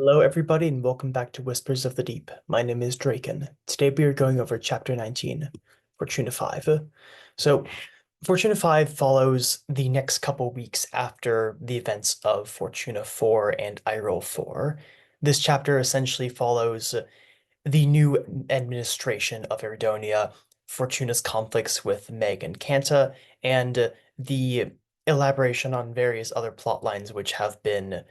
Hello, everybody, and welcome back to Whispers of the Deep. My name is Draken. Today we are going over Chapter 19, Fortuna 5. So, Fortuna 5 follows the next couple weeks after the events of Fortuna 4 and Iroh 4. This chapter essentially follows the new administration of Eridonia, Fortuna's conflicts with Meg and Kanta, and the elaboration on various other plot lines which have been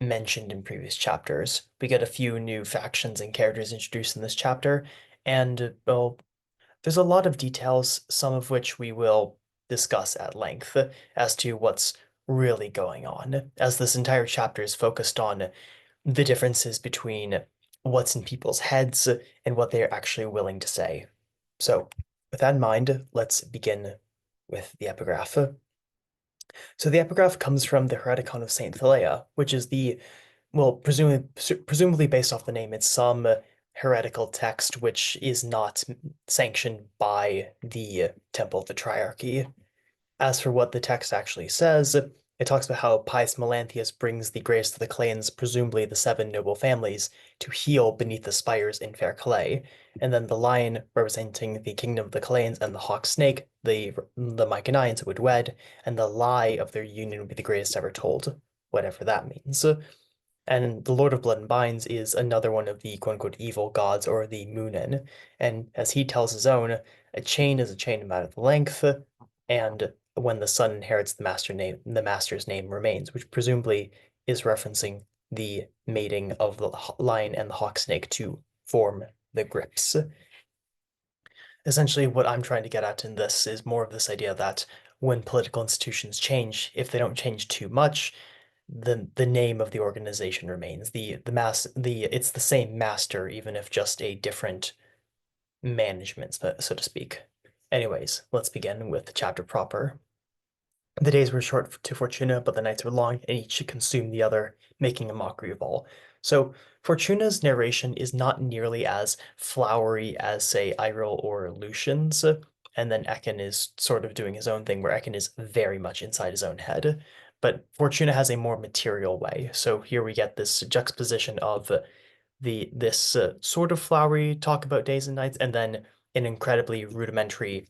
mentioned in previous chapters. We get a few new factions and characters introduced in this chapter, and well, there's a lot of details, some of which we will discuss at length as to what's really going on, as this entire chapter is focused on the differences between what's in people's heads and what they're actually willing to say. So, with that in mind, let's begin with the epigraph. So the epigraph comes from the Hereticon of Saint Philea, which is well, presumably based off the name, it's some heretical text which is not sanctioned by the Temple of the Triarchy. As for what the text actually says, it talks about how pious Melanthius brings the grace to the clans, presumably the seven noble families, to heal beneath the spires in fair clay. And then the lion, representing the kingdom of the clans, and the hawk snake, the Myconians would wed, and the lie of their union would be the greatest ever told, whatever that means. And the Lord of Blood and Binds is another one of the quote unquote evil gods or the Moonin. And as he tells his own, a chain is a chain no matter the length, and when the son inherits the master's name remains, which presumably is referencing the mating of the lion and the hawk snake to form the grips. Essentially, what I'm trying to get at in this is more of this idea that when political institutions change, if they don't change too much, the name of the organization remains. It's the same master, even if just a different management, so to speak. Anyways, let's begin with the chapter proper. The days were short to Fortuna, but the nights were long, and each consumed the other, making a mockery of all. So Fortuna's narration is not nearly as flowery as, say, Iroh or Lucian's, and then Ekin is sort of doing his own thing, where Ekin is very much inside his own head. But Fortuna has a more material way. So here we get this juxtaposition of the this sort of flowery talk about days and nights, and then an incredibly rudimentary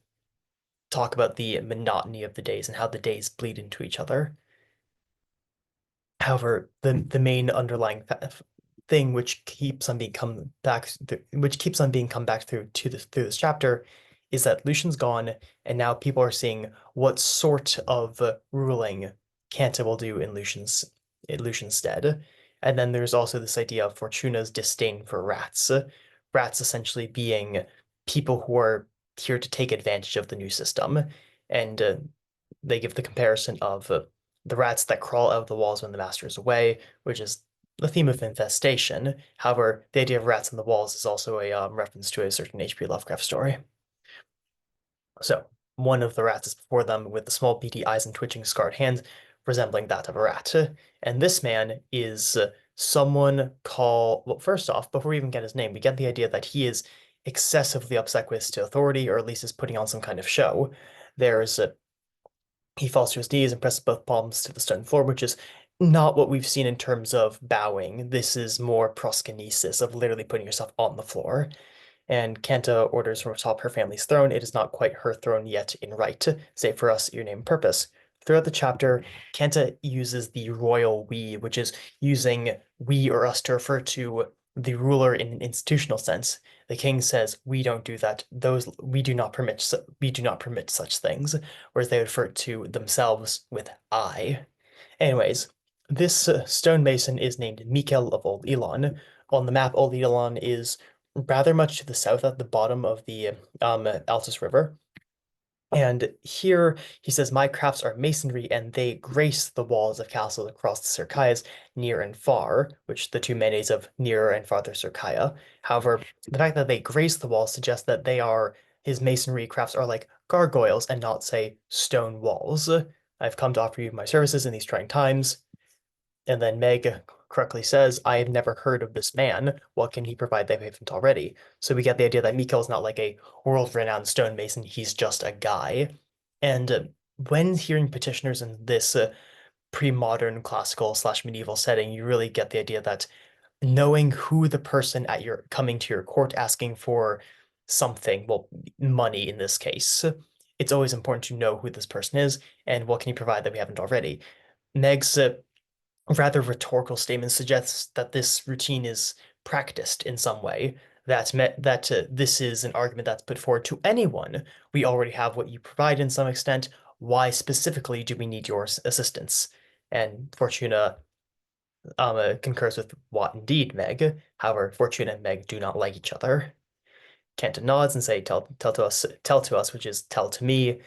talk about the monotony of the days and how the days bleed into each other. However, the main underlying thing which keeps on being come back through this chapter is that Lucian's gone, and now people are seeing what sort of ruling Kanta will do in Lucian's stead. And then there's also this idea of Fortuna's disdain for rats. Rats essentially being people who are here to take advantage of the new system. And they give the comparison of the rats that crawl out of the walls when the master is away, which is the theme of infestation. However, the idea of rats in the walls is also a reference to a certain H.P. Lovecraft story. So, one of the rats is before them with the small beady eyes and twitching scarred hands, resembling that of a rat. And this man is someone called, well, first off, before we even get his name, we get the idea that he is excessively obsequious to authority, or at least is putting on some kind of show. There's he falls to his knees and presses both palms to the stone floor, which is not what we've seen in terms of bowing. This is more proskynesis of literally putting yourself on the floor. And Kanta orders from atop her family's throne. It is not quite her throne yet in right, save for us, your name and purpose. Throughout the chapter, Kanta uses the royal we, which is using we or us to refer to the ruler in an institutional sense. The king says, "We don't do that. We do not permit such things," whereas they refer to themselves with I. Anyways, this stonemason is named Mikel of Old Elon. On the map, Old Elon is rather much to the south at the bottom of the Altus River. And here he says, "My crafts are masonry, and they grace the walls of castles across the Circaias, near and far," which the two meanings of nearer and farther Circaia. However, the fact that they grace the walls suggests that his masonry crafts are like gargoyles and not, say, stone walls. "I've come to offer you my services in these trying times." And then Meg correctly says, "I have never heard of this man. What can he provide they haven't already?" So we get the idea that Miko is not like a world-renowned stonemason. He's just a guy. And when hearing petitioners in this pre-modern classical slash medieval setting, you really get the idea that knowing who the person at your coming to your court asking for something, well, money in this case, it's always important to know who this person is and what can you provide that we haven't already. Meg's rather rhetorical statement suggests that this routine is practiced in some way. That this is an argument that's put forward to anyone. We already have what you provide in some extent. Why specifically do we need your assistance? And Fortuna concurs with what indeed Meg. However, Fortuna and Meg do not like each other. Kenta nods and say, tell to us," which is tell to me.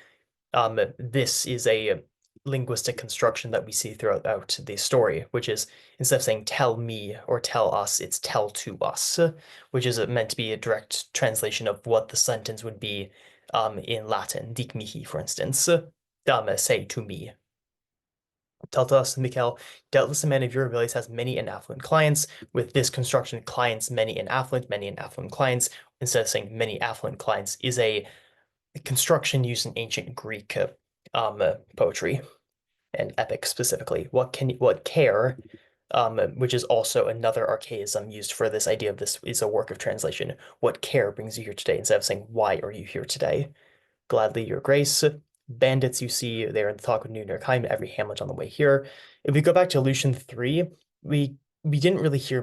This is a linguistic construction that we see throughout the story, which is instead of saying tell me or tell us, it's tell to us, which is meant to be a direct translation of what the sentence would be in Latin, dic mihi, for instance. Say to me. Tell to us, Mikhail, doubtless a man of your abilities has many and affluent clients. With this construction, clients, many and affluent clients, instead of saying many affluent clients, is a construction used in ancient Greek poetry and epic specifically. What care, which is also another archaism used for this idea of this is a work of translation. What care brings you here today? Instead of saying why are you here today? Gladly, your grace. Bandits you see there in the talk with New Nurkheim, every hamlet on the way here. If we go back to Lucian 3, we didn't really hear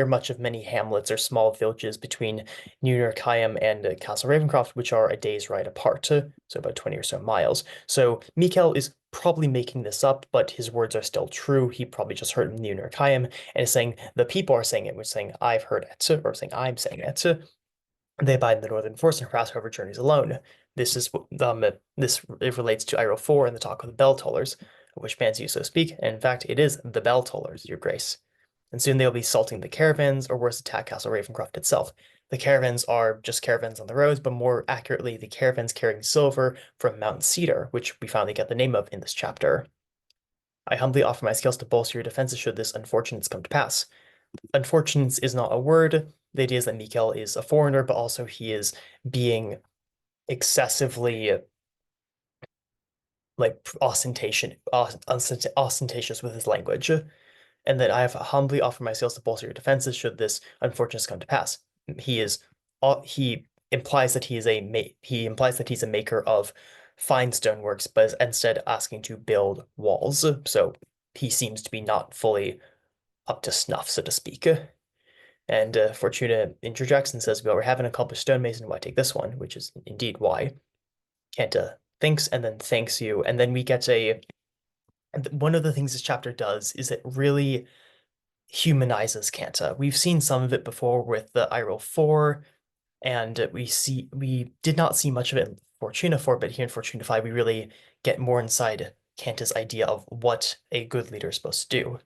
much of many hamlets or small villages between New Nurkheim and Castle Ravencroft, which are a day's ride apart, so about 20 or so miles. So Mikhail is probably making this up, but his words are still true. He probably just heard New Nurkheim and is saying the people are saying it, which is saying I've heard it, or saying I'm saying it. They abide in the northern forest and cross over journeys alone. This is this it relates to Iroh 4 and the talk of the bell tollers, of which fancy you so speak, and in fact it is the bell tollers, your grace. And soon they'll be salting the caravans, or worse, attack Castle Ravencroft itself. The caravans are just caravans on the roads, but more accurately, the caravans carrying silver from Mount Cedar, which we finally get the name of in this chapter. I humbly offer my skills to bolster your defenses should this unfortunates come to pass. Unfortunates is not a word. The idea is that Mikhail is a foreigner, but also he is being excessively like ostentatious with his language, and that I have humbly offered my skills to bolster your defenses should this unfortunate come to pass. He is he implies that he implies that he's a maker of fine stoneworks, but is instead asking to build walls. So he seems to be not fully up to snuff, so to speak. And Fortuna interjects and says, well, we have an accomplished stonemason, why take this one? Which is indeed why. Kenta thinks and then thanks you. And then we get one of the things this chapter does is it really humanizes Kenta. We've seen some of it before with the Iroh 4, and we did not see much of it in Fortuna 4, but here in Fortuna 5, we really get more inside Kenta's idea of what a good leader is supposed to do.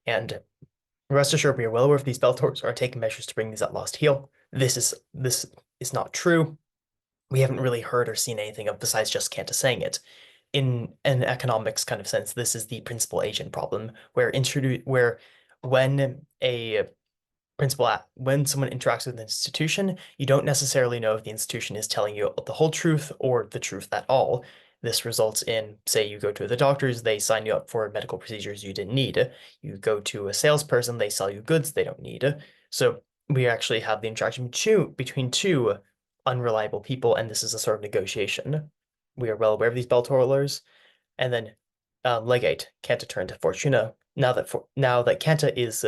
And rest assured, we are well aware if these Beltors are taking measures to bring these at lost heal. This is not true. We haven't really heard or seen anything of besides just Kanta saying it. In an economics kind of sense, this is the principal agent problem, where when a when someone interacts with an institution, you don't necessarily know if the institution is telling you the whole truth or the truth at all. This results in, say, you go to the doctors, they sign you up for medical procedures you didn't need. You go to a salesperson, they sell you goods they don't need. So we actually have the interaction between two unreliable people, and this is a sort of negotiation. We are well aware of these bell tollers, and then Legate Kanta turned to Fortuna. Now that Kanta is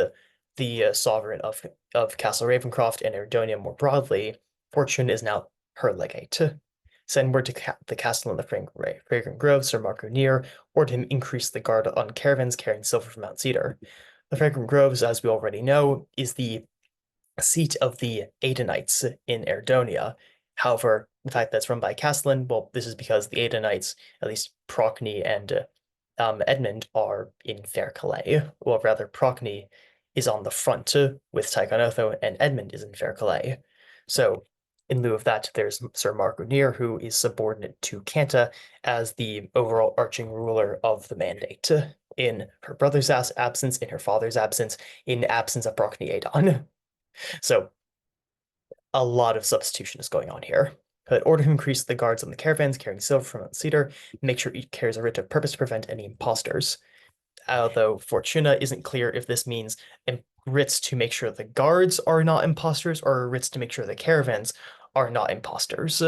the sovereign of Castle Ravencroft and Erdonia more broadly, Fortuna is now her legate. Send word to the castle in the Fragrant Grove, Sir Marco Near, order him increase the guard on caravans carrying silver from Mount Cedar. The Fragrant Groves, as we already know, is the seat of the Adenites in Erdonia. However, the fact that it's run by Castellan, well, this is because the Adenites, at least Procne and Edmund, are in Fair Calais. Well, rather, Procne is on the front with Tychon Otho, and Edmund is in Fair Calais. So, in lieu of that, there's Sir Marco Near, who is subordinate to Kanta as the overall arching ruler of the mandate. In her brother's absence, in her father's absence, in absence of Procne Adon. So a lot of substitution is going on here. But order to increase the guards on the caravans carrying silver from Mount Cedar, make sure each carries a writ of purpose to prevent any imposters. Although Fortuna isn't clear if this means writs to make sure the guards are not imposters, or writs to make sure the caravans are not imposters.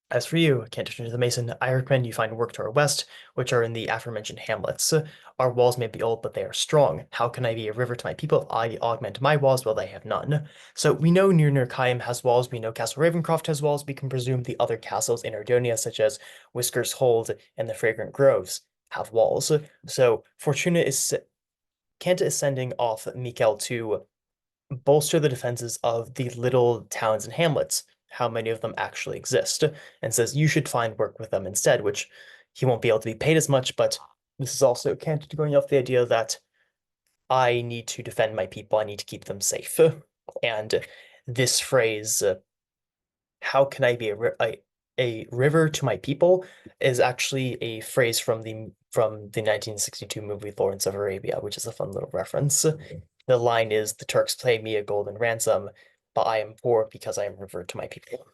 As for you, can't return to the Mason, I recommend you find work to our west, which are in the aforementioned hamlets. Our walls may be old, but they are strong. How can I be a river to my people if I augment my walls while they have none? So we know Nir Nurkheim has walls, we know Castle Ravencroft has walls, we can presume the other castles in Ardonia, such as Whisker's Hold and the Fragrant Groves, have walls. So Fortuna is Kanta is sending off Mikkel to bolster the defenses of the little towns and hamlets, how many of them actually exist, and says you should find work with them instead, which he won't be able to be paid as much, but this is also Kant going off the idea that I need to defend my people, I need to keep them safe. And this phrase, how can I be a river to my people, is actually a phrase from the 1962 movie Lawrence of Arabia, which is a fun little reference. The line is, "The Turks pay me a golden ransom, but I am poor because I am a river to my people."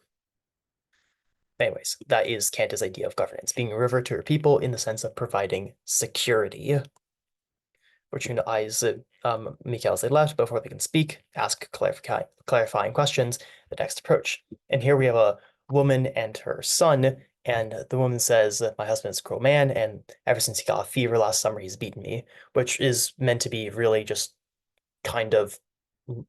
Anyways, that is Kanta's idea of governance, being a river to her people in the sense of providing security. Fortuna eyes Mikhail as they left before they can speak, ask clarifying questions, the next approach. And here we have a woman and her son, and the woman says, "My husband is a cruel man, and ever since he got a fever last summer, he's beaten me," which is meant to be really just kind of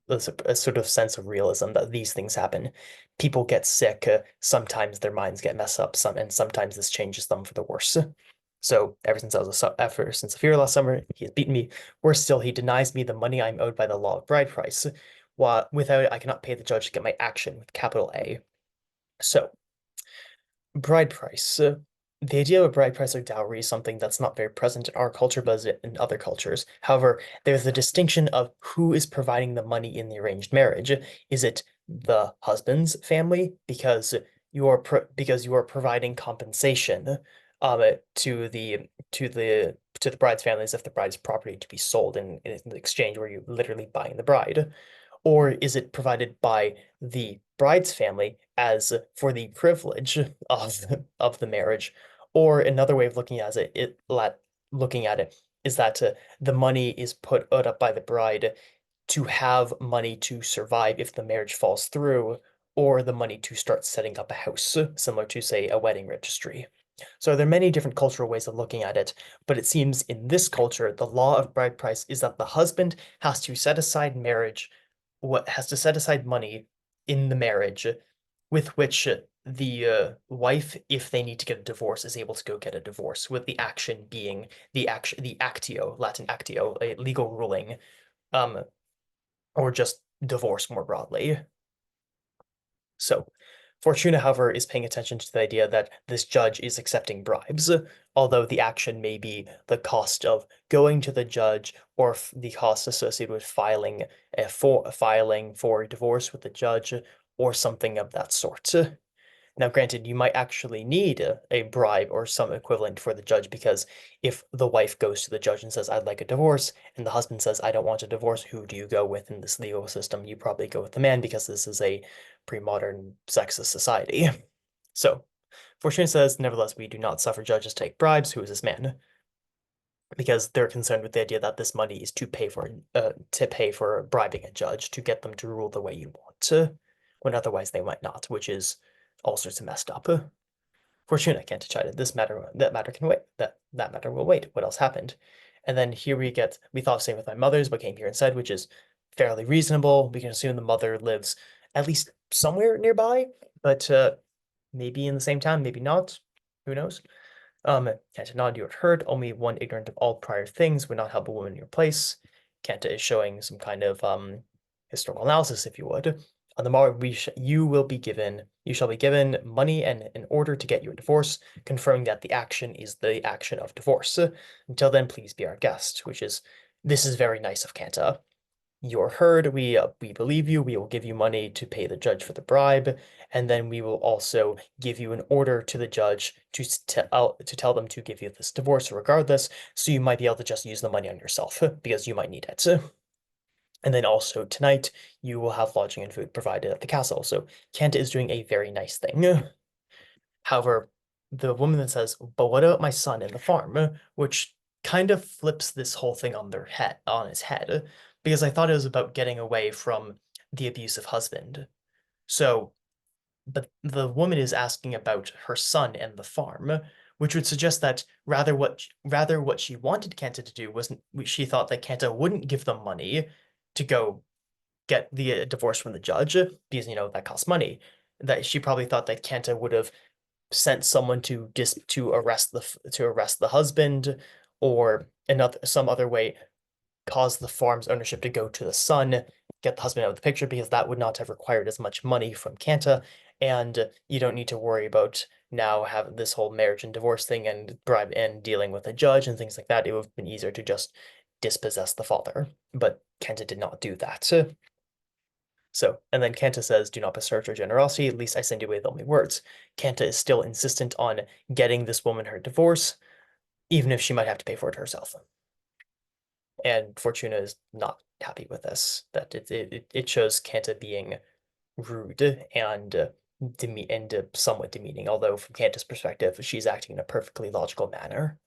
a sort of sense of realism that these things happen. People get sick, sometimes their minds get messed up, and sometimes this changes them for the worse. So ever since the fear last summer, he has beaten me. Worse still, he denies me the money I'm owed by the law of bride price. Without it, I cannot pay the judge to get my action with capital A. So bride price. The idea of a bride price or dowry is something that's not very present in our culture, but is in other cultures. However, there's the distinction of who is providing the money in the arranged marriage. Is it the husband's family because you are providing compensation to the bride's families if the bride's property to be sold in an exchange where you're literally buying the bride? Or is it provided by the bride's family as for the privilege of the marriage? Or another way of looking at it is that the money is put up by the bride to have money to survive if the marriage falls through, or the money to start setting up a house, similar to, say, a wedding registry. So there are many different cultural ways of looking at it, but it seems in this culture, the law of bride price is that the husband has to set aside money in the marriage with which the wife, if they need to get a divorce, is able to go get a divorce, with the action being the actio, Latin actio, a legal ruling, um, or just divorce more broadly. So Fortuna, however, is paying attention to the idea that this judge is accepting bribes, although the action may be the cost of going to the judge or the cost associated with filing for divorce with the judge or something of that sort. Now, granted, you might actually need a bribe or some equivalent for the judge, because if the wife goes to the judge and says, "I'd like a divorce," and the husband says, "I don't want a divorce," who do you go with in this legal system? You probably go with the man, because this is a pre-modern sexist society. So, Fortune says, "Nevertheless, we do not suffer judges to take bribes. Who is this man?" Because they're concerned with the idea that this money is to pay for bribing a judge to get them to rule the way you want to, when otherwise they might not, which is all sorts of messed up. Fortuna can't decide it. That matter can wait. That matter will wait. What else happened? And then here we thought same with my mother's, but came here instead, which is fairly reasonable. We can assume the mother lives at least somewhere nearby, but maybe in the same town, maybe not. Who knows? Kanta nodded, "You had heard. Only one ignorant of all prior things would not help a woman in your place." Kanta is showing some kind of historical analysis, if you would. On the morrow, you shall be given money and in order to get you a divorce, confirming that the action is the action of divorce. Until then, please be our guest, this is very nice of Kanta. You're heard. We believe you. We will give you money to pay the judge for the bribe, and then we will also give you an order to the judge to tell them to give you this divorce regardless. So you might be able to just use the money on yourself because you might need it. And then also tonight you will have lodging and food provided at the castle. So Kenta is doing a very nice thing. However, the woman then says, "But what about my son and the farm?" Which kind of flips this whole thing on its head, because I thought it was about getting away from the abusive husband. So, but the woman is asking about her son and the farm, which would suggest that rather what she wanted Kenta to do was she thought that Kenta wouldn't give them money to go get the divorce from the judge because that costs money. That she probably thought that Kenta would have sent someone to arrest the husband, or another some other way cause the farm's ownership to go to the son, get the husband out of the picture, because that would not have required as much money from Kanta, and you don't need to worry about now have this whole marriage and divorce thing and bribe and dealing with a judge and things like that. It would have been easier to just dispossess the father, but Kenta did not do that. So, and then Kenta says, "Do not besmirch her generosity, at least I send you away with only words." Kenta is still insistent on getting this woman her divorce, even if she might have to pay for it herself. And Fortuna is not happy with this. That it shows Kenta being rude and somewhat demeaning. Although from Kanta's perspective, she's acting in a perfectly logical manner.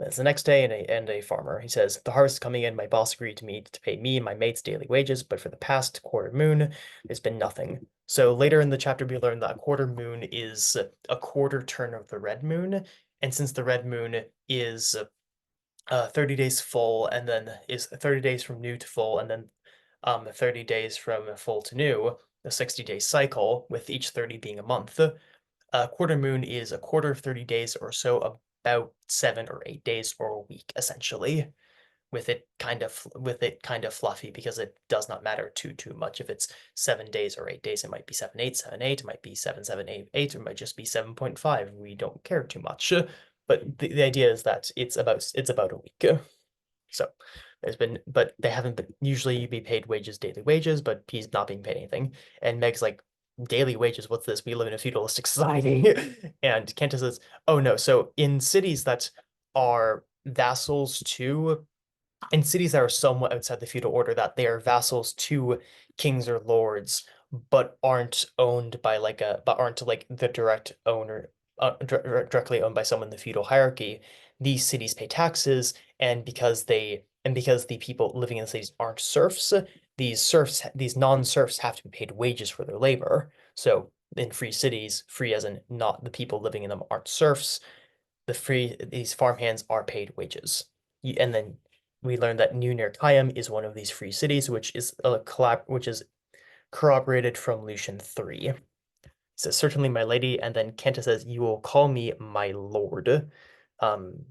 It's the next day, and a farmer. He says, "The harvest is coming in. My boss agreed to pay me and my mates daily wages, but for the past quarter moon, there's been nothing." So later in the chapter, we learn that a quarter moon is a quarter turn of the red moon, and since the red moon is 30 days full, and then is 30 days from new to full, and then 30 days from full to new, the 60-day cycle, with each 30 being a month. A quarter moon is a quarter of 30 days or so, about 7 or 8 days or a week, essentially, with it kind of fluffy because it does not matter too much if it's 7 days or 8 days. It might be 7, 8, 7, 8, it might be 7, 7, 8, 8, or it might just be 7.5. We don't care too much. But the idea is that it's about a week. So but they haven't been, usually you'd be paid wages, daily wages, but he's not being paid anything. And Meg's like, daily wages, what's this? We live in a feudalistic society. And Kenta says, oh no, so in cities that are vassals to in cities that are somewhat outside the feudal order, that they are vassals to kings or lords, but aren't like the direct owner, directly owned by someone in the feudal hierarchy. These cities pay taxes, and because the people living in the cities aren't serfs, these non-serfs have to be paid wages for their labor. So in free cities, free as in not the people living in them aren't serfs, these farmhands are paid wages. And then we learned that New Nerkayam is one of these free cities, which is corroborated from Lucian 3. It says, "Certainly, my lady," and then Kenta says, "You will call me my lord."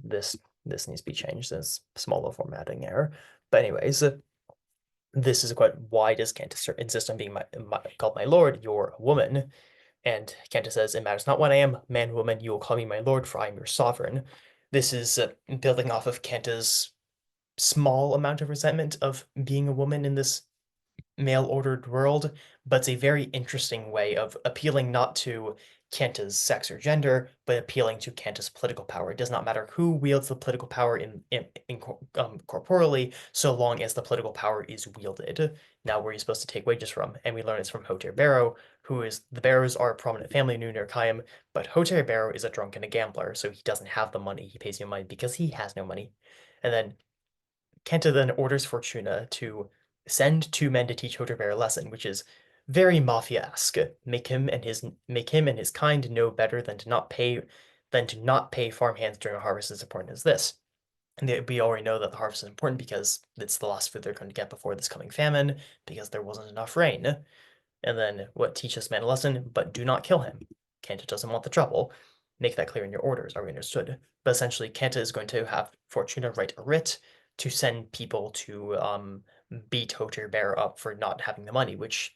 This needs to be changed. There's small little formatting error. But anyways, this is quite why does Kenta insist on being called my lord? You're a woman. And Kenta says, "It matters not what I am, man, woman, you will call me my lord, for I am your sovereign." This is building off of Kenta's small amount of resentment of being a woman in this male-ordered world, but it's a very interesting way of appealing not to Kenta's sex or gender, but appealing to Kenta's political power. It does not matter who wields the political power corporally, so long as the political power is wielded. Now, where are you supposed to take wages from? And we learn this from Hoter Barrow, the Barrows are a prominent family in Unar Khaim, but Hoter Barrow is a drunk and a gambler, so he doesn't have the money. He pays no money because he has no money. And then Kenta then orders Fortuna to send 2 men to teach Hoterbear a lesson, which is very mafia-esque. Make him and his kind know better than to not pay farmhands during a harvest as important as this. And we already know that the harvest is important because it's the last food they're going to get before this coming famine, because there wasn't enough rain. And then teach this man a lesson, but do not kill him. Kenta doesn't want the trouble. Make that clear in your orders. Are we understood? But essentially, Kenta is going to have Fortuna write a writ to send people to beat Hoter Bear up for not having the money, which,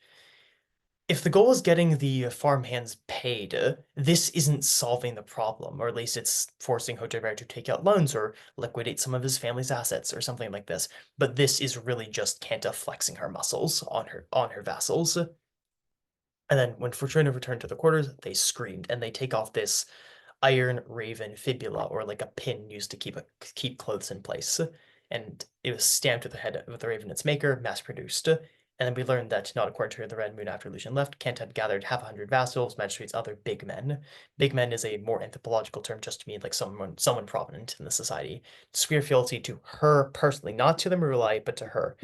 if the goal is getting the farmhands paid, this isn't solving the problem, or at least it's forcing Hoter Bear to take out loans or liquidate some of his family's assets or something like this. But this is really just Kenta flexing her muscles on her vassals. And then when Fortuna returned to the quarters, they screamed, and they take off this iron raven fibula, or like a pin used to keep clothes in place. And it was stamped with the head of the raven, its maker, mass produced. And then we learned that, not according to the Red Moon after Lucian left, Kent had gathered half a hundred vassals, magistrates, other big men. Big men is a more anthropological term just to mean like someone prominent in the society. To swear fealty to her personally, not to the Murulai, but to her,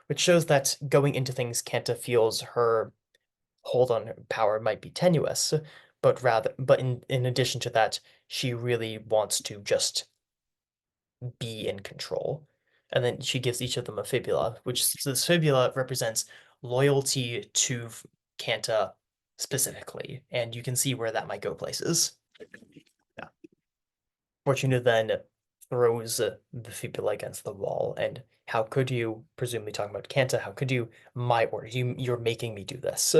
which shows that going into things, Kenta feels her hold on her power might be tenuous, but in addition to that, she really wants to just be in control. And then she gives each of them a fibula, which this fibula represents loyalty to Kanta specifically, and you can see where that might go places. Yeah. Fortuna then throws the fibula against the wall, and how could you, presumably talking about Kanta, how could you, my orders, you're making me do this.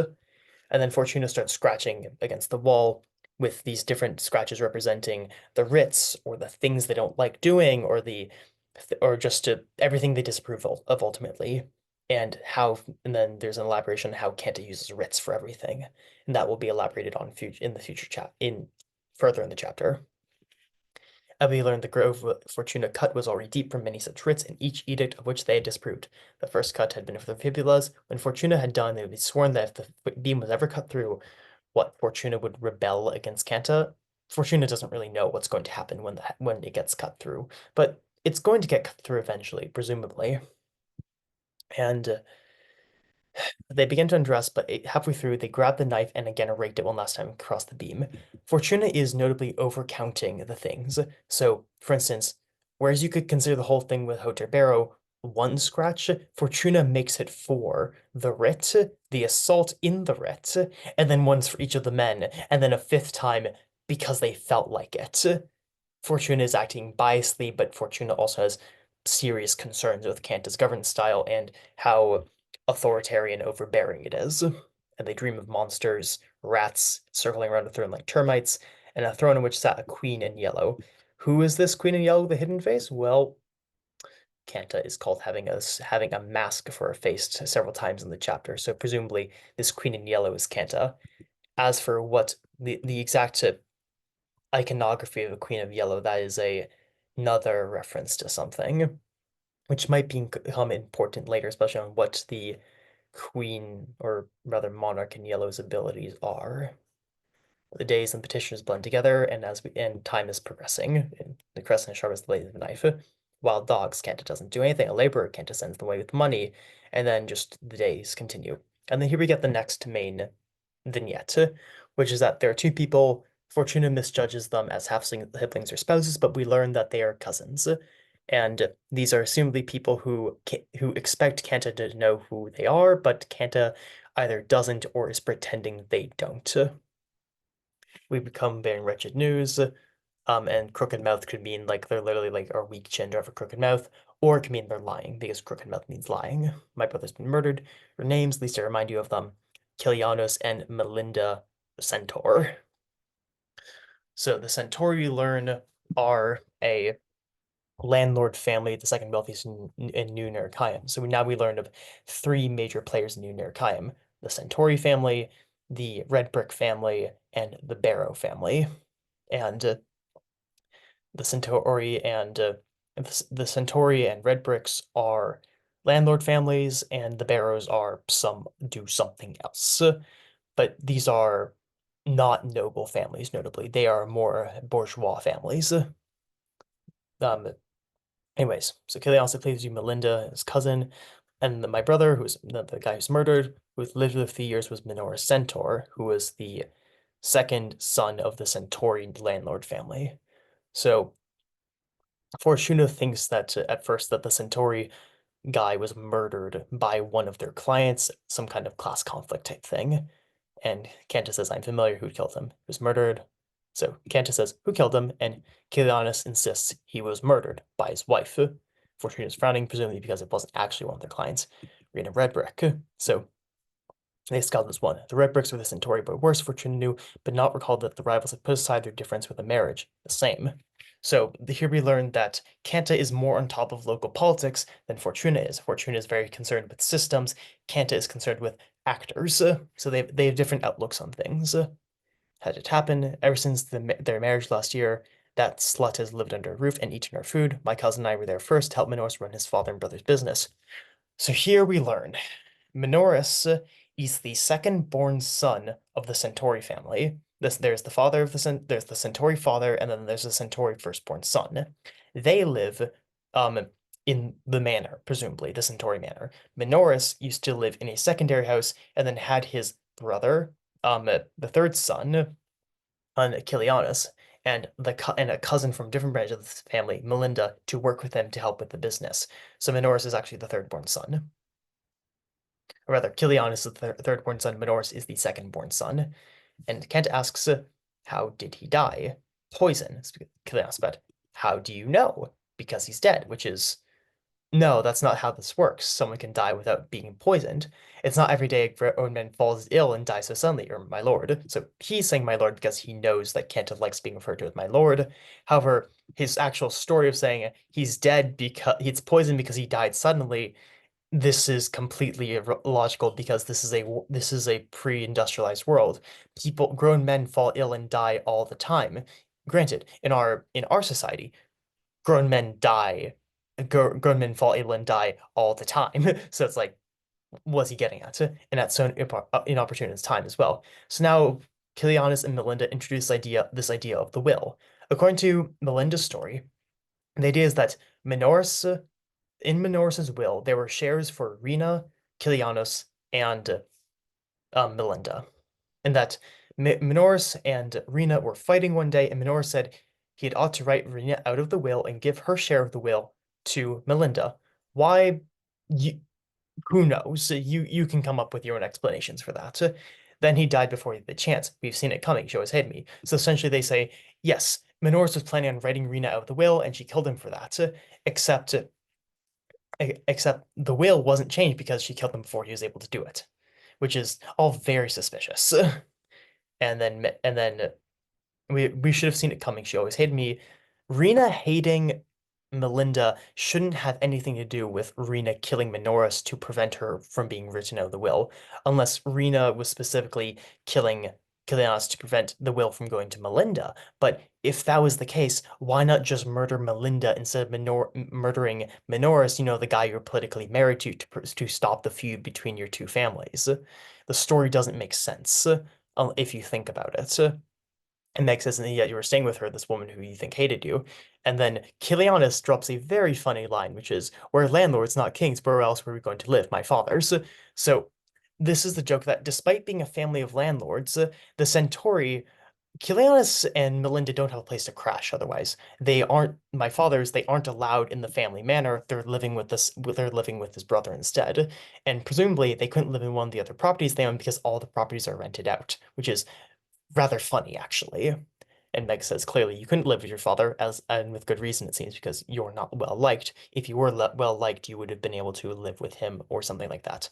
And then Fortuna starts scratching against the wall with these different scratches representing the writs or the things they don't like doing or just everything they disapprove of ultimately. And then there's an elaboration on how Kenta uses writs for everything. And that will be elaborated on in the future chat in further in the chapter. We learned the grove Fortuna cut was already deep from many such writs, and each edict of which they had disapproved. The first cut had been for the fibulas. When Fortuna had done, they would be sworn that if the beam was ever cut through, what Fortuna would rebel against Kanta. Fortuna doesn't really know what's going to happen when it gets cut through, but it's going to get cut through eventually, presumably. And they begin to undress, but halfway through, they grab the knife and again raked it one last time across the beam. Fortuna is notably overcounting the things. So, for instance, whereas you could consider the whole thing with Hoterbero one scratch, Fortuna makes it four. The writ, the assault in the writ, and then ones for each of the men, and then a fifth time because they felt like it. Fortuna is acting biasedly, but Fortuna also has serious concerns with Kanta's governance style and how authoritarian overbearing it is. And they dream of monsters, rats circling around a throne like termites, and a throne on which sat a queen in yellow. Who is this queen in yellow, the hidden face? Well, Kanta is called having a mask for a face several times in the chapter, so presumably this queen in yellow is Kanta. As for what the exact iconography of a queen of yellow, that is another reference to something, which might become important later, especially on what the queen, or rather monarch in yellow's abilities are. The days and petitions blend together, and time is progressing, and the crescent is sharp as the blade of a knife. Wild dogs, Kanta doesn't do anything. A laborer, Kanta sends them away with money, and then just the days continue. And then here we get the next main vignette, which is that there are two people. Fortuna misjudges them as half siblings or spouses, but we learn that they are cousins. And these are assumably people who expect Kanta to know who they are, but Kanta either doesn't or is pretending they don't. We become bearing wretched news. And crooked mouth could mean like they're literally like a weak chin to have a crooked mouth, or it could mean they're lying because crooked mouth means lying. My brother's been murdered. Their names, at least I remind you of them: Kilianos and Melinda Centaur. So the Centauri we learn are a landlord family, the second wealthiest in New Nerikayim. So now we learned of three major players in New Nerikayim: the Centauri family, the Red Brick family, and the Barrow family. And the Centauri and the Centauri and Red Bricks are landlord families, and the Barrows are do something else. But these are not noble families, notably. They are more bourgeois families. Anyways, so Killian also plays you Melinda, his cousin, and my brother, who's the guy who's murdered, who lived with a few years, was Minoru Centaur, who was the second son of the Centauri landlord family. So Fortuna thinks that at first that the Centauri guy was murdered by one of their clients, some kind of class conflict type thing. And Kanta says, I'm familiar who killed him. He was murdered. So Kanta says, who killed him? And Kilianis insists he was murdered by his wife. Fortuna is frowning, presumably because it wasn't actually one of their clients, Rena Redbrick. So they scouted as one. The Red Bricks were the Centauri, but worse, Fortuna knew, but not recalled that the rivals had put aside their difference with a marriage. The same. So here we learn that Kanta is more on top of local politics than Fortuna is. Fortuna is very concerned with systems. Kanta is concerned with actors. So they have different outlooks on things. Had it happen ever since their marriage last year, that slut has lived under a roof and eaten our food. My cousin and I were there first to help Minos run his father and brother's business. So here we learn Minoris is the second born son of the Centauri family. There's the father of there's the Centauri father, and then there's the Centauri firstborn son. They live um in the manor, presumably the Centauri manor. Minoris used to live in a secondary house and then had his brother, the third son, Kilianus, and a cousin from different branch of the family, Melinda, to work with them to help with the business. So Minoris is actually the third born son. Or rather, Kilianus is the third born son, Minoris is the second born son. And Kent asks, how did he die? Poison. Kilianus, but how do you know? Because he's dead, which is no, that's not how this works. Someone can die without being poisoned. It's not every day a grown man falls ill and dies so suddenly, or my lord. So he's saying my lord because he knows that Kenta likes being referred to as my lord. However, his actual story of saying he's dead because he's poisoned because he died suddenly, this is completely illogical because this is a pre-industrialized world. Grown men fall ill and die all the time. Granted, in our society, grown men die, grown men fall ill and die all the time. So it's like, what's he getting at? And that's so inopportune in time as well. So now Kilianus and Melinda introduce this idea of the will. According to Melinda's story, the idea is that Minoris, in Minoris's will, there were shares for Rena, Kilianus, and Melinda, and that Minoris and Rena were fighting one day, and Minoris said he'd ought to write Rena out of the will and give her share of the will to Melinda. Why? You, who knows? You can come up with your own explanations for that. Then he died before he had the chance. We've seen it coming. She always hated me. So essentially, they say yes, Minoris was planning on writing Rena out of the will, and she killed him for that. Except except the will wasn't changed because she killed him before he was able to do it, which is all very suspicious. And then we should have seen it coming. She always hated me. Rena hating Melinda shouldn't have anything to do with Rena killing Minoris to prevent her from being written out of the will, unless Rena was specifically killing Kilianos to prevent the will from going to Melinda. But if that was the case, why not just murder Melinda instead of murdering Minoris, the guy you're politically married to stop the feud between your two families? The story doesn't make sense, if you think about it. And Meg says, and yet you were staying with her, this woman who you think hated you. And then Kilianus drops a very funny line, which is, we're landlords, not kings, but where else were we going to live? My father's. So this is the joke that despite being a family of landlords, the Centauri, Kilianus and Melinda don't have a place to crash otherwise. They aren't allowed in the family manor. They're living with his brother instead. And presumably they couldn't live in one of the other properties they own because all the properties are rented out, which is rather funny, actually. And Meg says, clearly, you couldn't live with your father, and with good reason, it seems, because you're not well liked. If you were well liked, you would have been able to live with him or something like that.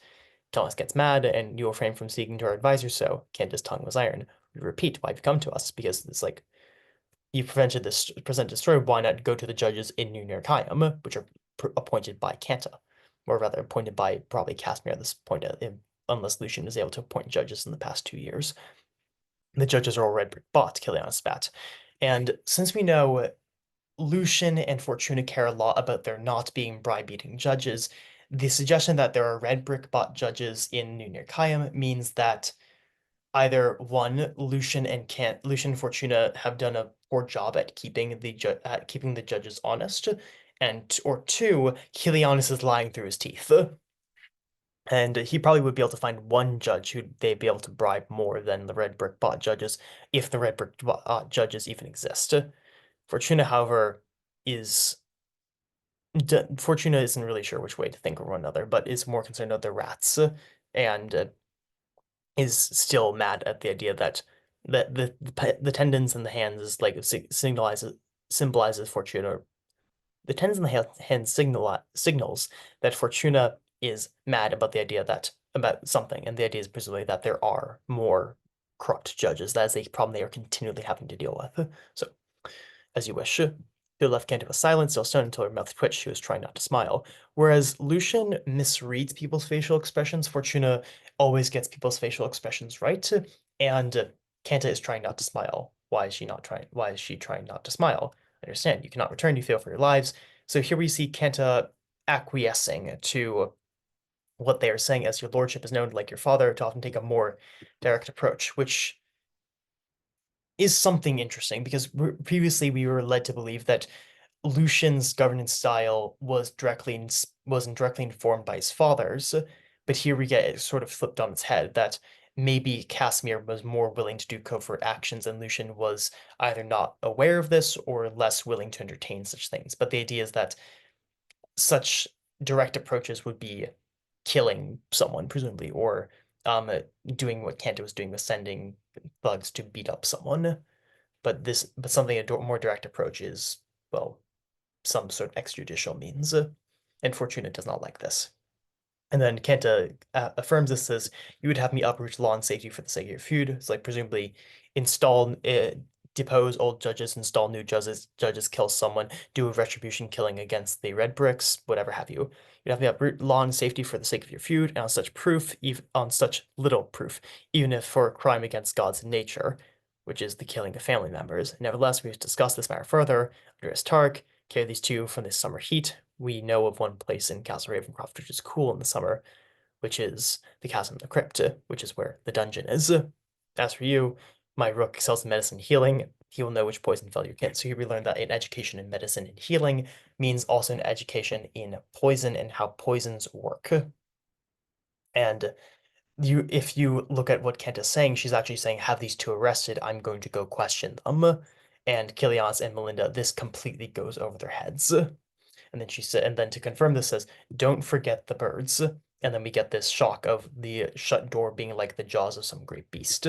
Thomas gets mad, and you refrain from speaking to our advisor, so Candace's tongue was iron. We repeat, why have you come to us? Because it's like, you present this story, why not go to the judges in New Nerkayam, which are appointed by Kanta, or rather appointed by probably Casimir at this point, unless Lucian is able to appoint judges in the past 2 years. The judges are all red brick bots, Kilian spat. And since we know Lucian and Fortuna care a lot about there not being bribe-beating judges, the suggestion that there are red brick bot judges in New Nerkayam means that either one, Lucian and Fortuna have done a poor job at keeping the judges honest, or two, Kilianus is lying through his teeth. And he probably would be able to find one judge who they'd be able to bribe more than the red brick bot judges, if the red brick bot judges even exist. Fortuna, however, is Fortuna isn't really sure which way to think of one another, but is more concerned about the rats, and is still mad at the idea that the tendons and the hands is like symbolizes Fortuna. The tens in the hand signals that Fortuna is mad about the idea about something, and the idea is presumably that there are more corrupt judges. That is a problem they are continually having to deal with. So, as you wish. The left Canto was silent, still stunned until her mouth twitched. She was trying not to smile. Whereas Lucian misreads people's facial expressions, Fortuna always gets people's facial expressions right. And Kanta is trying not to smile. Why is she not trying? Why is she trying not to smile? I understand. You cannot return. You fail for your lives. So here we see Kanta acquiescing to what they are saying as your lordship is known, like your father, to often take a more direct approach, which is something interesting because previously we were led to believe that Lucian's governance style wasn't directly informed by his father's, but here we get it sort of flipped on its head that maybe Casimir was more willing to do covert actions and Lucian was either not aware of this or less willing to entertain such things. But the idea is that such direct approaches would be killing someone, presumably, or um, doing what Kanto was doing with sending thugs to beat up someone. But something a more direct approach is, well, some sort of extrajudicial means, and Fortuna does not like this. And then Kenta affirms this, says, "You would have me uproot law and safety for the sake of your feud." It's like presumably install, depose old judges, install new judges kill someone, do a retribution killing against the red bricks, whatever have you. You'd have me uproot law and safety for the sake of your feud, and on such proof, even on such little proof, even if for a crime against God's nature, which is the killing of family members. Nevertheless, we've discussed this matter further under his Tark. Carry these two from this summer heat. We know of one place in Castle Ravencroft which is cool in the summer, which is the Chasm of the Crypt, which is where the dungeon is. As for you, my rook excels in medicine and healing. He will know which poison fell your kit. So here we learned that an education in medicine and healing means also an education in poison and how poisons work. And if you look at what Kent is saying, she's actually saying, have these two arrested. I'm going to go question them. And Kilianos and Melinda, this completely goes over their heads. And then she said, and then to confirm this says, don't forget the birds. And then we get this shock of the shut door being like the jaws of some great beast.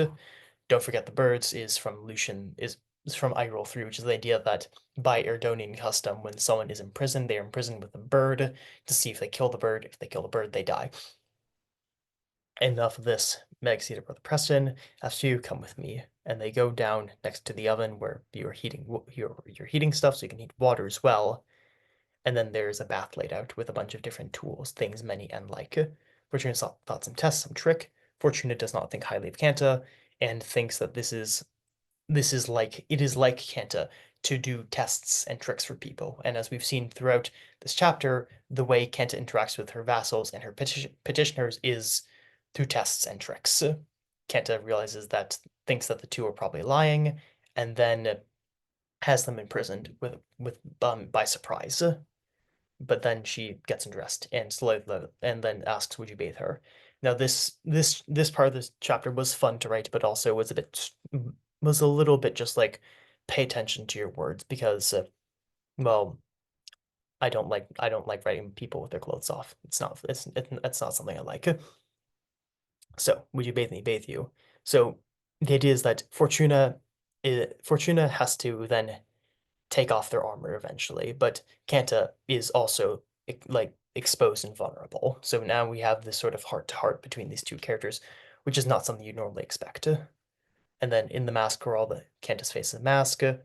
Don't forget the birds is from Lucian, is from I Roll 3, which is the idea that by Erdonian custom, when someone is imprisoned, they are imprisoned with a bird to see if they kill the bird. If they kill the bird, they die. Enough of this. Meg see to Brother Preston. After you, come with me. And they go down next to the oven where you're heating stuff, so you can heat water as well. And then there's a bath laid out with a bunch of different tools, things many and like. Fortuna thought some test, some trick. Fortuna does not think highly of Kanta and thinks that it is like Kanta to do tests and tricks for people. And as we've seen throughout this chapter, the way Kanta interacts with her vassals and her petitioners is through tests and tricks. Kanta realizes that thinks that the two are probably lying, and then has them imprisoned with by surprise. But then she gets undressed and then asks, "Would you bathe her?" Now this part of this chapter was fun to write, but also was a little bit just like pay attention to your words because well, I don't like writing people with their clothes off. It's not something I like. So, would you bathe me? Bathe you. So the idea is that Fortuna has to then take off their armor eventually, but Kanta is also like exposed and vulnerable. So now we have this sort of heart to heart between these two characters, which is not something you normally expect. And then in the mask are all the Kanta's face of mask. In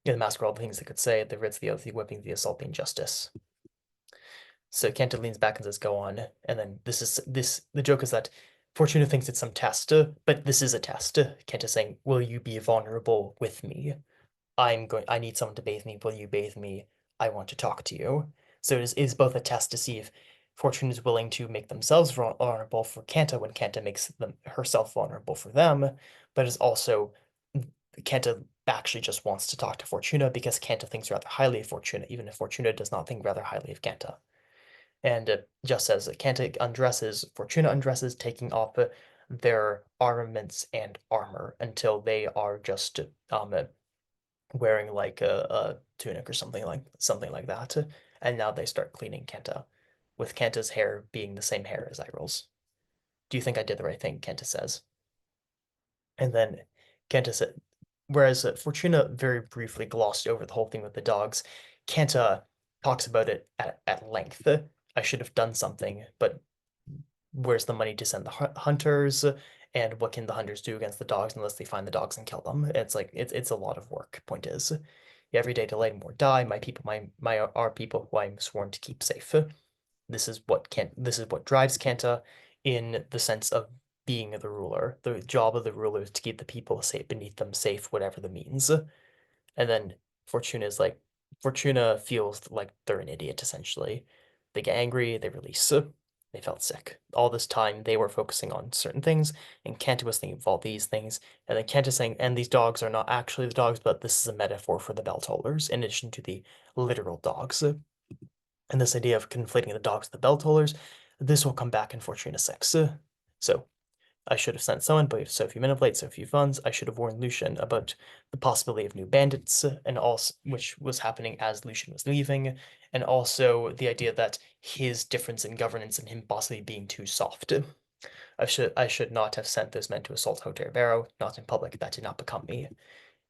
the mask are all the things they could say, the writs, the oath, the whipping, the assault, the injustice. So Kenta leans back and says, "Go on." And then the joke is that Fortuna thinks it's some test, but this is a test. Kenta saying, "Will you be vulnerable with me? I need someone to bathe me. Will you bathe me? I want to talk to you." So it is both a test to see if Fortune is willing to make themselves vulnerable for Kanta when Kanta makes herself vulnerable for them, but it's also Kanta actually just wants to talk to Fortuna because Kanta thinks rather highly of Fortuna, even if Fortuna does not think rather highly of Kanta. And just as Kanta undresses, Fortuna undresses, taking off their armaments and armor until they are just wearing like a tunic or something like that. And now they start cleaning Kenta, with Kenta's hair being the same hair as Iroh's. Do you think I did the right thing? Kenta says. And then Kenta said, whereas Fortuna very briefly glossed over the whole thing with the dogs, Kenta talks about it at length. I should have done something, but where's the money to send the hunters? And what can the hunters do against the dogs unless they find the dogs and kill them? It's like it's a lot of work. Point is, every day delay more die. My people, my are people who I'm sworn to keep safe. This is what drives Kanta in the sense of being the ruler. The job of the ruler is to keep the people safe beneath them safe, whatever the means. And then Fortuna feels like they're an idiot essentially. They get angry, they release. They felt sick. All this time, they were focusing on certain things, and Kanta was thinking of all these things. And then Kanta saying, and these dogs are not actually the dogs, but this is a metaphor for the bell tollers, in addition to the literal dogs. And this idea of conflating the dogs with the bell tollers, this will come back in Fortuna 6. So I should have sent someone, but we have so few men late, so few funds. I should have warned Lucian about the possibility of new bandits, and also which was happening as Lucian was leaving, and also the idea that his difference in governance and him possibly being too soft. I should not have sent those men to assault Hotel Barrow, not in public. That did not become me.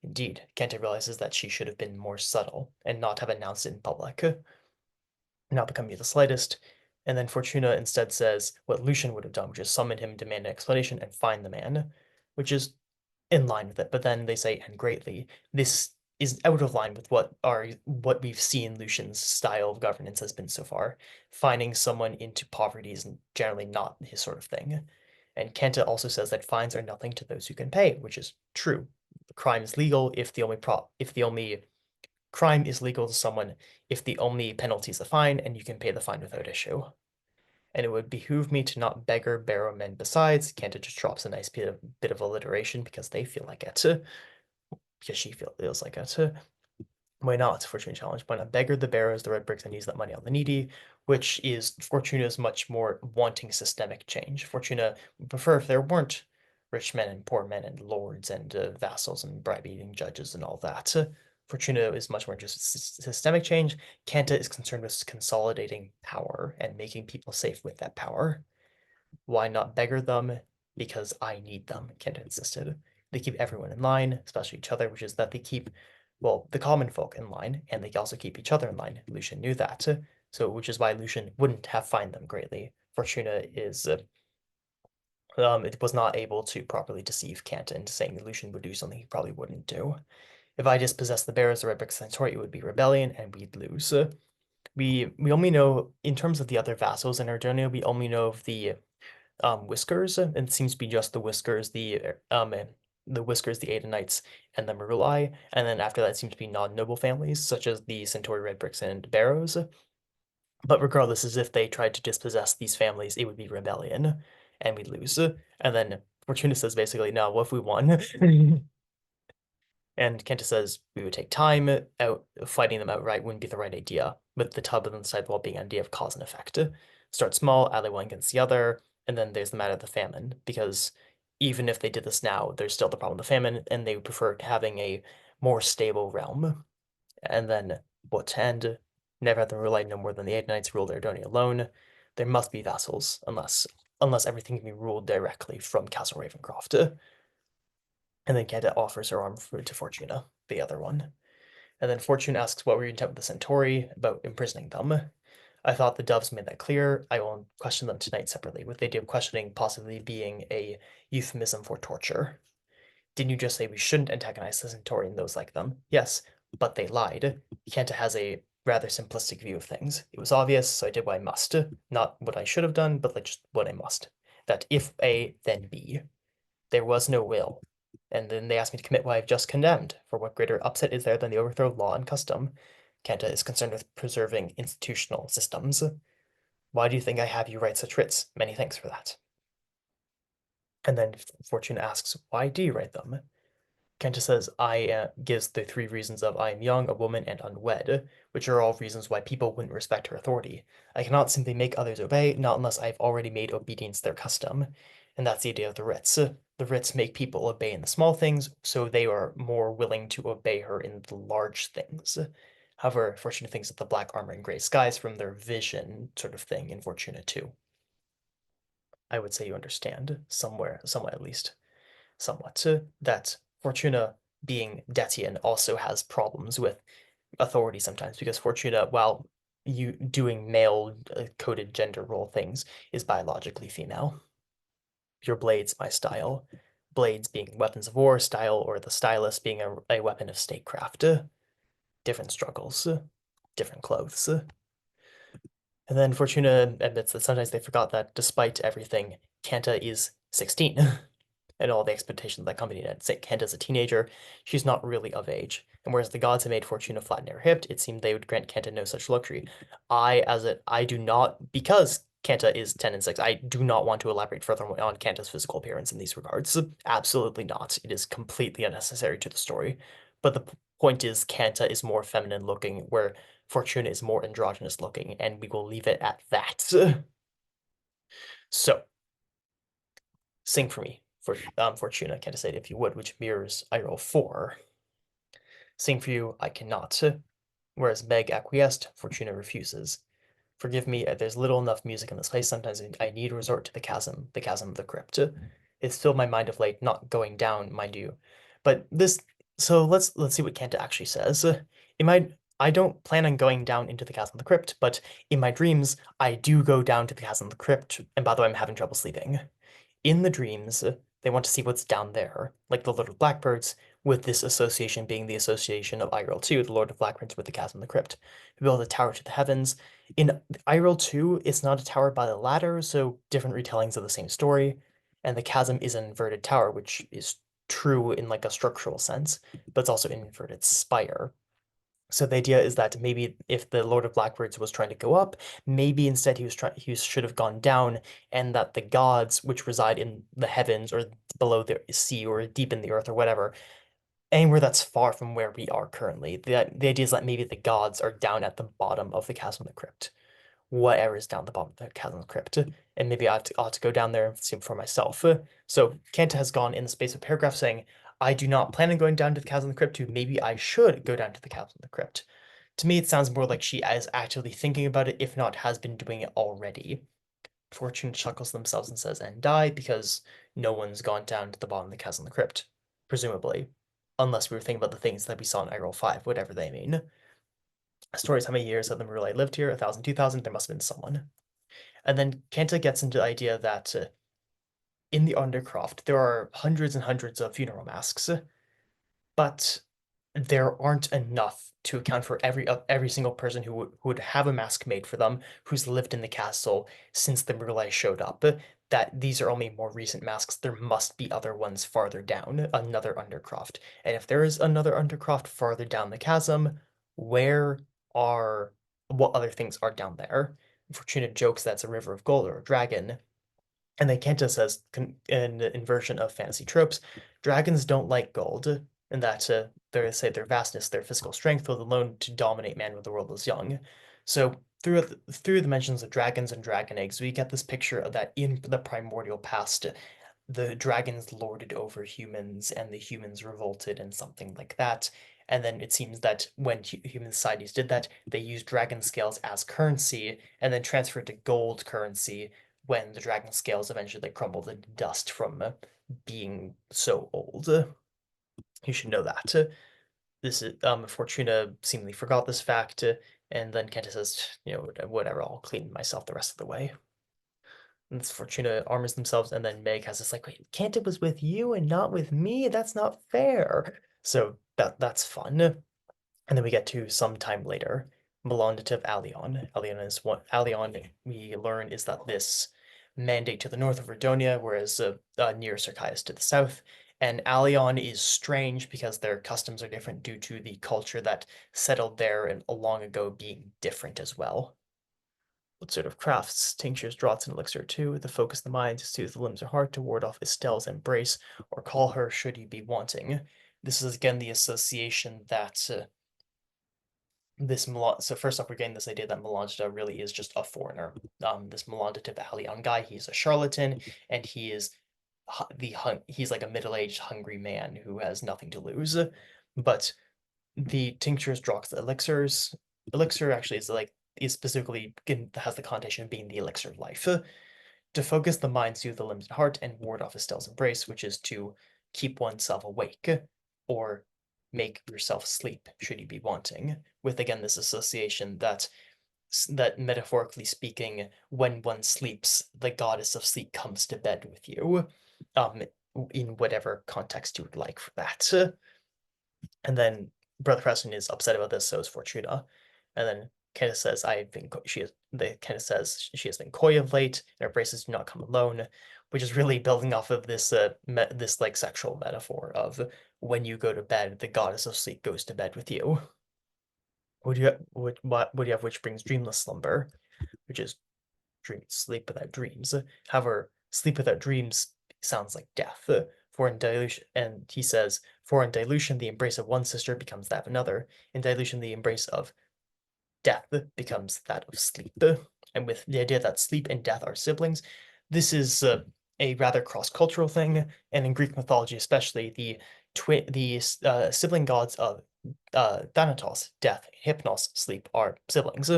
Indeed, Kenta realizes that she should have been more subtle and not have announced it in public, not become me the slightest. And then Fortuna instead says what Lucian would have done, which is summon him, demand an explanation, and find the man, which is in line with it. But then they say, and greatly, this is out of line with what we've seen Lucian's style of governance has been so far. Finding someone into poverty is generally not his sort of thing. And Kenta also says that fines are nothing to those who can pay, which is true. Crime is legal if the only crime is legal to someone if the only penalty is a fine and you can pay the fine without issue. And it would behoove me to not beggar barrow men besides. Kenta just drops a nice bit of alliteration because they feel like it. Because she feels like it. Why not? Fortuna challenge. Why not beggar the barrows, the red bricks, and use that money on the needy? Which is Fortuna's much more wanting systemic change. Fortuna would prefer if there weren't rich men and poor men and lords and vassals and bribe-eating judges and all that. Fortuna is much more just systemic change. Kanta is concerned with consolidating power and making people safe with that power. Why not beggar them? Because I need them, Kenta insisted. They keep everyone in line, especially each other, which is that they keep, well, the common folk in line, and they also keep each other in line. Lucian knew that, so which is why Lucian wouldn't have fined them greatly. Fortuna it was not able to properly deceive Kanta into saying that Lucian would do something he probably wouldn't do. If I dispossessed the bearers of Red Brick Centauri, it would be rebellion, and we'd lose. We only know, in terms of the other vassals in Ardonia, we only know of the Whiskers, and it seems to be just the Whiskers, the Aidenites, and the Maruli, and then after that it seems to be non-noble families, such as the Centauri Red Bricks and Barrows. But regardless, as if they tried to dispossess these families, it would be rebellion, and we'd lose. And then Fortuna says basically, no, what if we won? And Kenta says we would take time out fighting them outright wouldn't be the right idea, with the tub and the sidewall being an idea of cause and effect. Start small, ally one against the other, and then there's the matter of the famine, because even if they did this now, there's still the problem of the famine, and they would prefer having a more stable realm. And then what end? Never have them rely no more than the Aidenites rule Erdonia alone. There must be vassals, unless everything can be ruled directly from Castle Ravencroft. And then Kenta offers her arm to Fortuna, the other one. And then Fortune asks what were your intent with the Centauri about imprisoning them. I thought the doves made that clear. I will question them tonight separately, with the idea of questioning possibly being a euphemism for torture. Didn't you just say we shouldn't antagonize the Centauri and those like them? Yes, but they lied. Kenta has a rather simplistic view of things. It was obvious, so I did what I must. Not what I should have done, but like just what I must. That if A, then B. There was no will. And then they asked me to commit what I've just condemned. For what greater upset is there than the overthrow of law and custom? Kenta is concerned with preserving institutional systems. Why do you think I have you write such writs? Many thanks for that. And then Fortune asks, why do you write them? Kenta says, I gives the three reasons of I am young, a woman, and unwed, which are all reasons why people wouldn't respect her authority. I cannot simply make others obey, not unless I have already made obedience their custom. And that's the idea of the writs. The writs make people obey in the small things, so they are more willing to obey her in the large things. However, Fortuna thinks that the black armor and gray skies from their vision sort of thing in Fortuna too. I would say you understand, somewhat at least, somewhat, that Fortuna being Detian also has problems with authority sometimes because Fortuna, while you doing male coded gender role things, is biologically female. Your blades, my style. Blades being weapons of war, style, or the stylus being a weapon of statecraft. Different struggles, different clothes. And then Fortuna admits that sometimes they forgot that despite everything, Kanta is 16 and all the expectations that accompanied it. Say Kenta's a teenager, she's not really of age. And whereas the gods had made Fortuna flat and never hipped, it seemed they would grant Kenta no such luxury. I do not, because Kanta is 10 and 6. I do not want to elaborate further on Kanta's physical appearance in these regards. Absolutely not. It is completely unnecessary to the story. But the point is, Kanta is more feminine looking, where Fortuna is more androgynous looking, and we will leave it at that. So, sing for me, for Fortuna, Kanta said, if you would, which mirrors I roll 4. Sing for you, I cannot. Whereas Meg acquiesced, Fortuna refuses. Forgive me, there's little enough music in this place. Sometimes I need to resort to the chasm of the crypt. It's filled my mind of late, not going down, mind you. But this, so let's see what Kanta actually says. In my, I don't plan on going down into the chasm of the crypt, but in my dreams, I do go down to the chasm of the crypt. And by the way, I'm having trouble sleeping. In the dreams, they want to see what's down there, like the Lord of Blackbirds, with this association being the association of Irel 2, the Lord of Blackbirds with the chasm of the crypt. We build a tower to the heavens. In Irel 2, it's not a tower by the ladder, so different retellings of the same story. And the chasm is an inverted tower, which is true in like a structural sense, but it's also an inverted spire. So the idea is that maybe if the Lord of Blackbirds was trying to go up, maybe instead he should have gone down, and that the gods which reside in the heavens or below the sea or deep in the earth or whatever, anywhere that's far from where we are currently, the idea is that maybe the gods are down at the bottom of the chasm of the crypt, whatever is down the bottom of the chasm of the crypt, and maybe I ought to go down there and see for myself. So Kanta has gone in the space of a paragraph saying, I do not plan on going down to the chasm of the crypt, to maybe I should go down to the chasm of the crypt. To me, it sounds more like she is actively thinking about it, if not has been doing it already. Fortune chuckles to themselves and says, and die, because no one's gone down to the bottom of the chasm of the crypt, presumably. Unless we were thinking about the things that we saw in I Roll 5, whatever they mean. Stories how many years have the Maruli lived here? 1,000, 2,000, there must have been someone. And then Kenta gets into the idea that in the Undercroft, there are hundreds and hundreds of funeral masks, but there aren't enough to account for every single person who would have a mask made for them, who's lived in the castle since the Merlai showed up. That these are only more recent masks. There must be other ones farther down, another Undercroft. And if there is another Undercroft farther down the chasm, where are what other things are down there? Fortuna jokes that's a river of gold or a dragon, and then Kenta says, in inversion of fantasy tropes, dragons don't like gold, and that they say their vastness, their physical strength was alone to dominate man when the world was young. So through the mentions of dragons and dragon eggs, we get this picture of that in the primordial past, the dragons lorded over humans, and the humans revolted, and something like that. And then it seems that when human societies did that, they used dragon scales as currency, and then transferred to gold currency when the dragon scales eventually crumbled into dust from being so old. You should know that. This is Fortuna seemingly forgot this fact, and then Kenta says, whatever, I'll clean myself the rest of the way. And Fortuna armors themselves, and then Meg has this like, wait, Kenta was with you and not with me? That's not fair. So that's fun. And then we get to some time later, Melondative Alion. Alion we learn is that this mandate to the north of Verdonia, whereas near Circaeus to the south. And Alion is strange because their customs are different due to the culture that settled there and long ago being different as well. What sort of crafts, tinctures, draughts, and elixir too? The focus of the mind to soothe the limbs or heart, to ward off Estelle's embrace, or call her should you be wanting. This is again the association that so first off, we're getting this idea that Melanja really is just a foreigner. This Melondative Alion guy, he's a charlatan, and he is he's like a middle-aged hungry man who has nothing to lose. But the tinctures, draughts, elixirs, elixir actually is specifically has the connotation of being the elixir of life. To focus the mind, soothe the limbs and heart, and ward off Estelle's embrace, which is to keep oneself awake, or make yourself sleep, should you be wanting, with again this association that metaphorically speaking, when one sleeps, the goddess of sleep comes to bed with you, um, in whatever context you would like for that. And then Brother Preston is upset about this, so is Fortuna. And then Kenta says, Kenta says she has been coy of late, and her braces do not come alone, which is really building off of this this like sexual metaphor of when you go to bed, the goddess of sleep goes to bed with you. What do you have, what do you have which brings dreamless slumber, which is sleep without dreams. However, sleep without dreams sounds like death. For in dilution, and he says, for in dilution, the embrace of one sister becomes that of another. In dilution, the embrace of death becomes that of sleep. And with the idea that sleep and death are siblings, this is a rather cross-cultural thing, and in Greek mythology especially, the sibling gods of Thanatos, death, Hypnos, sleep, are siblings.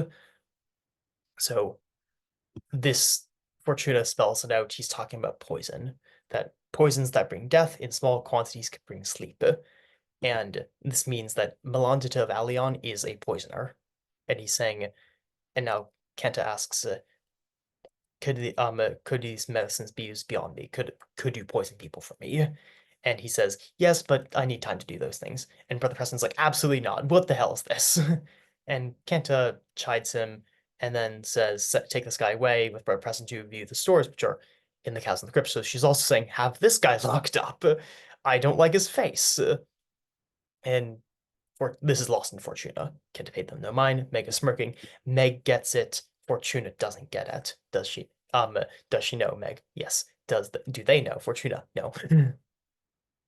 So this Fortuna spells it out. He's talking about poison, that poisons that bring death in small quantities can bring sleep. And this means that Melandita of Alion is a poisoner. And he's saying, and now Kenta asks, could these medicines be used beyond me? Could you poison people for me? And he says, yes, but I need time to do those things. And Brother Preston's like, absolutely not. What the hell is this? And Kenta chides him and then says, take this guy away with Brother Preston to view the stores, which are in the Chasm of the Crypt. So she's also saying, have this guy locked up. I don't like his face. And this is lost in Fortuna. Kenta paid them no mind. Meg is smirking. Meg gets it. Fortuna doesn't get it. Does she? Does she know Meg? Yes. Do they know Fortuna? No.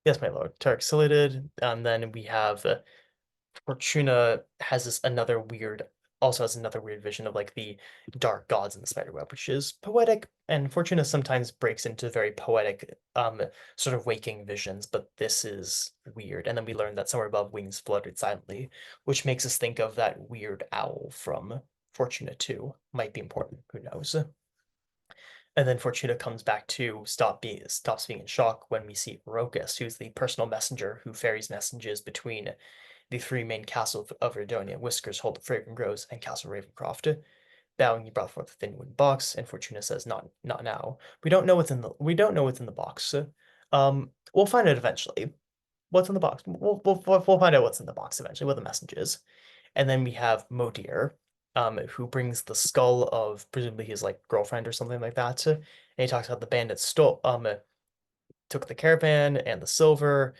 Yes, my lord. Tarek saluted. And then we have Fortuna has this another weird, also has another weird vision of like the dark gods in the spiderweb, which is poetic. And Fortuna sometimes breaks into very poetic, sort of waking visions, but this is weird. And then we learn that somewhere above wings fluttered silently, which makes us think of that weird owl from Fortuna 2. Might be important, who knows? And then Fortuna comes back to stops being in shock when we see Rokus, who's the personal messenger who ferries messages between the three main castles of Erdonia, Whiskers, Hold of Fragrant Groves, and Castle Ravencroft. Bowing, he brought forth a thin wooden box, and Fortuna says, "Not now. We don't know what's in the box. We'll find out eventually. What's in the box? We'll find out what's in the box eventually. What the message is." And then we have Modir, who brings the skull of presumably his like girlfriend or something like that. And he talks about the bandits took the caravan and the silver.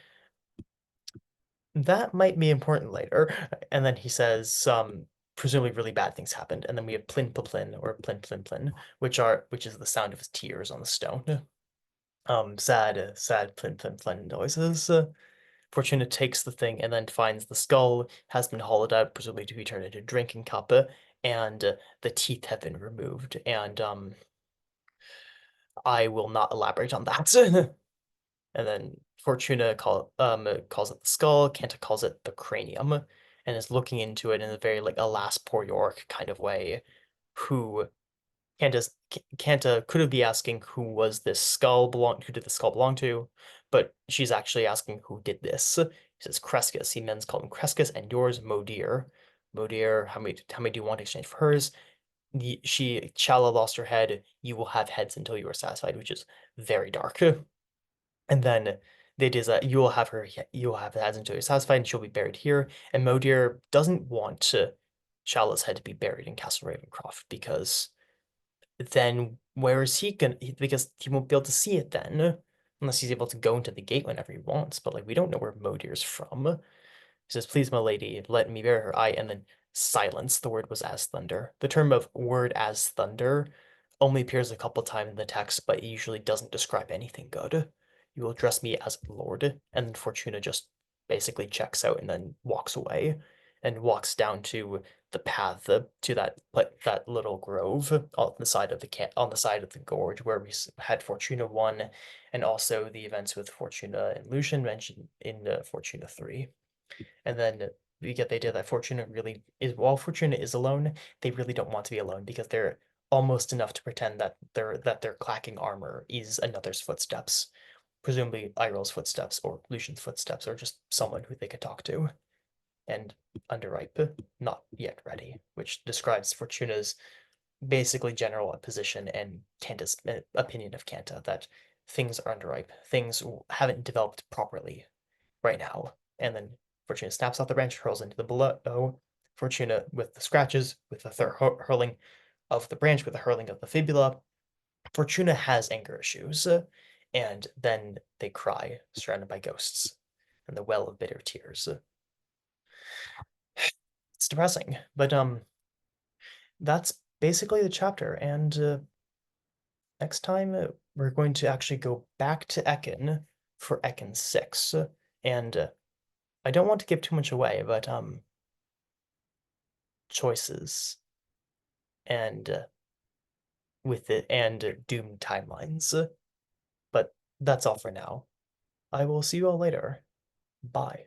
That might be important later. And then he says presumably really bad things happened. And then we have plin plin or plin plin plin, which is the sound of his tears on the stone. Sad plin plin plin noises. Fortuna takes the thing and then finds the skull has been hollowed out, presumably to be turned into a drinking cup, and the teeth have been removed. And I will not elaborate on that. And then Fortuna calls it the skull. Kenta calls it the cranium, and is looking into it in a very like alas poor York kind of way. Who Kenta could be asking who did the skull belong to, but she's actually asking who did this. He says Crescus. He men's called him Crescus, and yours Modir. Modir, how many do you want to exchange for hers? Chala lost her head. You will have heads until you are satisfied, which is very dark. And then they did that you will have heads until you're satisfied, and she'll be buried here. And Modir doesn't want Chala's head to be buried in Castle Ravencroft because then where is he gonna? Because he won't be able to see it then, unless he's able to go into the gate whenever he wants. But like we don't know where Modir's from. He says, "Please, my lady, let me bear her eye," and then silence. The word was as thunder. The term of word as thunder only appears a couple times in the text, but it usually doesn't describe anything good. You will address me as Lord, and then Fortuna just basically checks out and then walks away and walks down to the path to that little grove on the side of the gorge where we had Fortuna 1 and also the events with Fortuna and Lucian mentioned in Fortuna 3. And then we get the idea that Fortuna really is while Fortuna is alone, they really don't want to be alone because they're almost enough to pretend that their clacking armor is another's footsteps, presumably Irel's footsteps or Lucian's footsteps, or just someone who they could talk to. And underripe, not yet ready, which describes Fortuna's basically general position and Kanta's opinion of Kanta that things are underripe, things haven't developed properly right now. And then Fortuna snaps off the branch, hurls into the below. Fortuna with the scratches, with the hurling of the branch, with the hurling of the fibula. Fortuna has anger issues, and then they cry, surrounded by ghosts, and the well of bitter tears. It's depressing, but that's basically the chapter, and next time we're going to actually go back to Ekin for Ekin 6. And I don't want to give too much away, but choices and with it and Doom timelines. But that's all for now. I will see you all later. Bye.